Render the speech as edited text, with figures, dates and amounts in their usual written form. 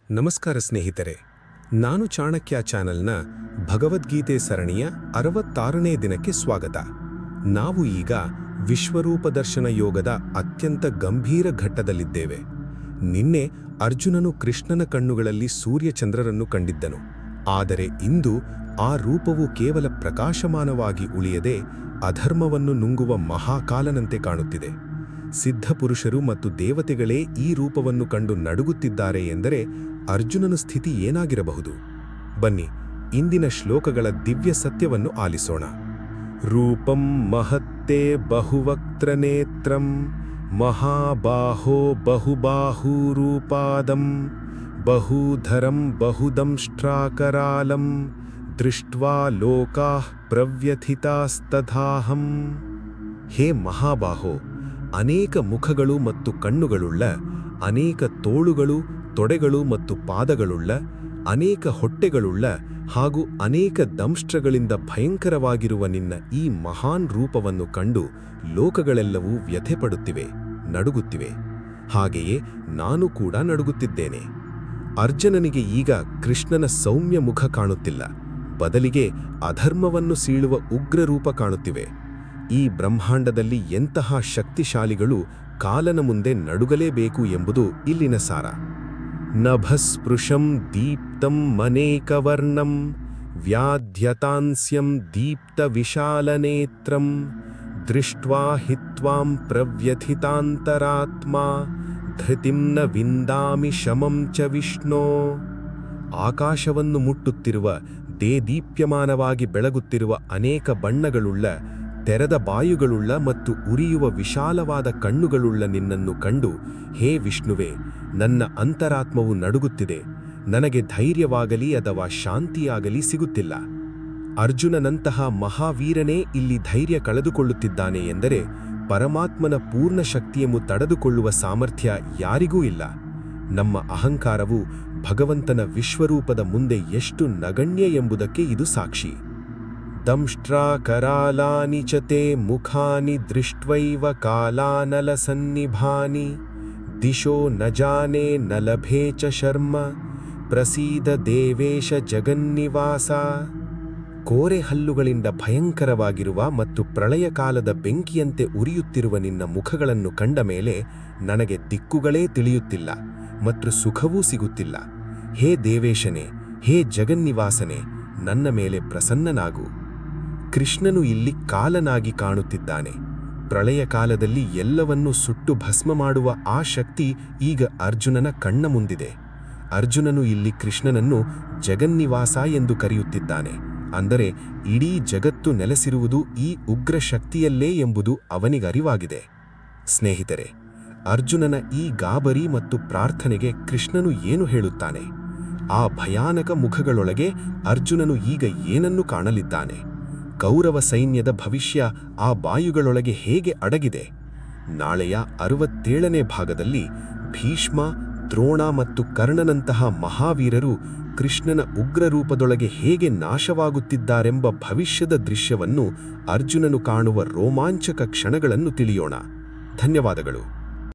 ನಮಸ್ಕಾರ ಸ್ನೇಹಿತರೆ, ನಾನು ಚಾಣಕ್ಯ ಚಾನೆಲ್ನ ಭಗವದ್ಗೀತೆ ಸರಣಿಯ 66ನೇ ದಿನಕ್ಕೆ ಸ್ವಾಗತ. ನಾವು ಈಗ ವಿಶ್ವರೂಪ ದರ್ಶನ ಯೋಗದ ಅತ್ಯಂತ ಗಂಭೀರ ಘಟ್ಟದಲ್ಲಿದ್ದೇವೆ. ನಿನ್ನೆ ಅರ್ಜುನನು ಕೃಷ್ಣನ ಕಣ್ಣುಗಳಲ್ಲಿ ಸೂರ್ಯಚಂದ್ರರನ್ನು ಕಂಡಿದ್ದನು. ಆದರೆ ಇಂದು ಆ ರೂಪವು ಕೇವಲ ಪ್ರಕಾಶಮಾನವಾಗಿ ಉಳಿಯದೆ ಅಧರ್ಮವನ್ನು ನುಂಗುವ ಮಹಾಕಾಲನಂತೆ ಕಾಣುತ್ತಿದೆ. ಸಿದ್ಧಪುರುಷರು ಮತ್ತು ದೇವತೆಗಳೇ ಈ ರೂಪವನ್ನು ಕಂಡು ನಡುಗುತ್ತಿದ್ದಾರೆ ಎಂದರೆ ಅರ್ಜುನನ ಸ್ಥಿತಿ ಏನಾಗಿರಬಹುದು? ಬನ್ನಿ, ಇಂದಿನ ಶ್ಲೋಕಗಳ ದಿವ್ಯ ಸತ್ಯವನ್ನು ಆಲಿಸೋಣ. ರೂಪಂ ಮಹತ್ತೇ ಬಹುವಕ್ತ್ರನೇತ್ರಂ ಮಹಾಬಾಹೋ ಬಹುಬಾಹೂರೂಪಾದಂ ಬಹುಧರಂ ಬಹುದಂಷ್ಟ್ರಾಕರಾಲಂ ದೃಷ್ಟ್ವಾ ಲೋಕಾಃ ಪ್ರವ್ಯಥಿತಾಸ್ತಥಾಹಂ. ಹೇ ಮಹಾಬಾಹೋ, ಅನೇಕ ಮುಖಗಳು ಮತ್ತು ಕಣ್ಣುಗಳುಳ್ಳ, ಅನೇಕ ತೋಳುಗಳು, ತೊಡೆಗಳು ಮತ್ತು ಪಾದಗಳುಳ್ಳ, ಅನೇಕ ಹೊಟ್ಟೆಗಳುಳ್ಳ ಹಾಗೂ ಅನೇಕ ದಂಷ್ಟ್ರಗಳಿಂದ ಭಯಂಕರವಾಗಿರುವ ನಿನ್ನ ಈ ಮಹಾನ್ ರೂಪವನ್ನು ಕಂಡು ಲೋಕಗಳೆಲ್ಲವೂ ವ್ಯಥೆಪಡುತ್ತಿವೆ, ನಡುಗುತ್ತಿವೆ. ಹಾಗೆಯೇ ನಾನು ಕೂಡ ನಡುಗುತ್ತಿದ್ದೇನೆ. ಅರ್ಜುನನಿಗೆ ಈಗ ಕೃಷ್ಣನ ಸೌಮ್ಯ ಮುಖ ಕಾಣುತ್ತಿಲ್ಲ, ಬದಲಿಗೆ ಅಧರ್ಮವನ್ನು ಸೀಳುವ ಉಗ್ರರೂಪ ಕಾಣುತ್ತಿವೆ. ಈ ಬ್ರಹ್ಮಾಂಡದಲ್ಲಿ ಎಂತಹ ಶಕ್ತಿಶಾಲಿಗಳು ಕಾಲನ ಮುಂದೆ ನಡುಗಲೇಬೇಕು ಎಂಬುದು ಇಲ್ಲಿನ ಸಾರ. ನಭಸ್ಪೃಶಂ ದೀಪ್ತಂ ಮನೇಕವರ್ಣಂ ವ್ಯಾಧ್ಯತಾಂಸ್ಯಂ ದೀಪ್ತ ವಿಶಾಲನೇತ್ರಂ ದೃಷ್ಟ್ವಾ ಹಿತ್ವಾಂ ಪ್ರವ್ಯಥಿತಾಂತರಾತ್ಮಾ ಧೃತಿಂ ನ ವಿಂದಾಮಿ ಶಮಂ ಚ ವಿಷ್ಣೋ. ಆಕಾಶವನ್ನು ಮುಟ್ಟುತ್ತಿರುವ, ದೇದೀಪ್ಯಮಾನವಾಗಿ ಬೆಳಗುತ್ತಿರುವ ಅನೇಕ ಬಣ್ಣಗಳುಳ್ಳ, ತೆರೆದ ಬಾಯುಗಳುಳ್ಳ ಮತ್ತು ಉರಿಯುವ ವಿಶಾಲವಾದ ಕಣ್ಣುಗಳುಳ್ಳ ನಿನ್ನನ್ನು ಕಂಡು, ಹೇ ವಿಷ್ಣುವೇ, ನನ್ನ ಅಂತರಾತ್ಮವು ನಡುಗುತ್ತಿದೆ. ನನಗೆ ಧೈರ್ಯವಾಗಲಿ ಅಥವಾ ಶಾಂತಿಯಾಗಲಿ ಸಿಗುತ್ತಿಲ್ಲ. ಅರ್ಜುನನಂತಹ ಮಹಾವೀರನೇ ಇಲ್ಲಿ ಧೈರ್ಯ ಕಳೆದುಕೊಳ್ಳುತ್ತಿದ್ದಾನೆ ಎಂದರೆ ಪರಮಾತ್ಮನ ಪೂರ್ಣ ಶಕ್ತಿಯನ್ನು ತಡೆದುಕೊಳ್ಳುವ ಸಾಮರ್ಥ್ಯ ಯಾರಿಗೂ ಇಲ್ಲ. ನಮ್ಮ ಅಹಂಕಾರವು ಭಗವಂತನ ವಿಶ್ವರೂಪದ ಮುಂದೆ ಎಷ್ಟು ನಗಣ್ಯ ಎಂಬುದಕ್ಕೆ ಇದು ಸಾಕ್ಷಿ. ದಂಷ್ಟ್ರಾಕರಾಲಾನಿ ಚ ತೇ ಮುಖಾನಿ ದೃಷ್ಟ್ವೈವ ಕಾಲಾನಲಸನ್ನಿಭಾನಿ ದಿಶೋ ನ ಜಾನೇ ನ ಲಭೇ ಚ ಶರ್ಮ ಪ್ರಸೀದ ದೇವೇಶ ಜಗನ್ನಿವಾಸ. ಕೋರೆ ಹಲ್ಲುಗಳಿಂದ ಭಯಂಕರವಾಗಿರುವ ಮತ್ತು ಪ್ರಳಯ ಕಾಲದ ಬೆಂಕಿಯಂತೆ ಉರಿಯುತ್ತಿರುವ ನಿನ್ನ ಮುಖಗಳನ್ನು ಕಂಡ ಮೇಲೆ ನನಗೆ ದಿಕ್ಕುಗಳೇ ತಿಳಿಯುತ್ತಿಲ್ಲ ಮತ್ತು ಸುಖವೂ ಸಿಗುತ್ತಿಲ್ಲ. ಹೇ ದೇವೇಶನೇ, ಹೇ ಜಗನ್ನಿವಾಸನೇ, ನನ್ನ ಮೇಲೆ ಪ್ರಸನ್ನನಾಗು. ಕೃಷ್ಣನು ಇಲ್ಲಿ ಕಾಲನಾಗಿ ಕಾಣುತ್ತಿದ್ದಾನೆ. ಪ್ರಳಯ ಕಾಲದಲ್ಲಿ ಎಲ್ಲವನ್ನೂ ಸುಟ್ಟು ಭಸ್ಮ ಮಾಡುವ ಆ ಶಕ್ತಿ ಈಗ ಅರ್ಜುನನ ಕಣ್ಣ ಮುಂದಿದೆ. ಅರ್ಜುನನು ಇಲ್ಲಿ ಕೃಷ್ಣನನ್ನು ಜಗನ್ನಿವಾಸ ಎಂದು ಕರೆಯುತ್ತಿದ್ದಾನೆ. ಅಂದರೆ ಇಡೀ ಜಗತ್ತು ನೆಲೆಸಿರುವುದು ಈ ಉಗ್ರ ಶಕ್ತಿಯಲ್ಲೇ ಎಂಬುದು ಅವನಿಗರಿವಾಗಿದೆ. ಸ್ನೇಹಿತರೆ, ಅರ್ಜುನನ ಈ ಗಾಬರಿ ಮತ್ತು ಪ್ರಾರ್ಥನೆಗೆ ಕೃಷ್ಣನು ಏನು ಹೇಳುತ್ತಾನೆ? ಆ ಭಯಾನಕ ಮುಖಗಳೊಳಗೆ ಅರ್ಜುನನು ಈಗ ಏನನ್ನು ಕಾಣಲಿದ್ದಾನೆ? ಕೌರವ ಸೈನ್ಯದ ಭವಿಷ್ಯ ಆ ಬಾಯುಗಳೊಳಗೆ ಹೇಗೆ ಅಡಗಿದೆ? ನಾಳೆಯ 67ನೇ ಭಾಗದಲ್ಲಿ ಭೀಷ್ಮ, ದ್ರೋಣ ಮತ್ತು ಕರ್ಣನಂತಹ ಮಹಾವೀರರು ಕೃಷ್ಣನ ಉಗ್ರರೂಪದೊಳಗೆ ಹೇಗೆ ನಾಶವಾಗುತ್ತಿದ್ದಾರೆಂಬ ಭವಿಷ್ಯದ ದೃಶ್ಯವನ್ನು, ಅರ್ಜುನನು ಕಾಣುವ ರೋಮಾಂಚಕ ಕ್ಷಣಗಳನ್ನು ತಿಳಿಯೋಣ. ಧನ್ಯವಾದಗಳು.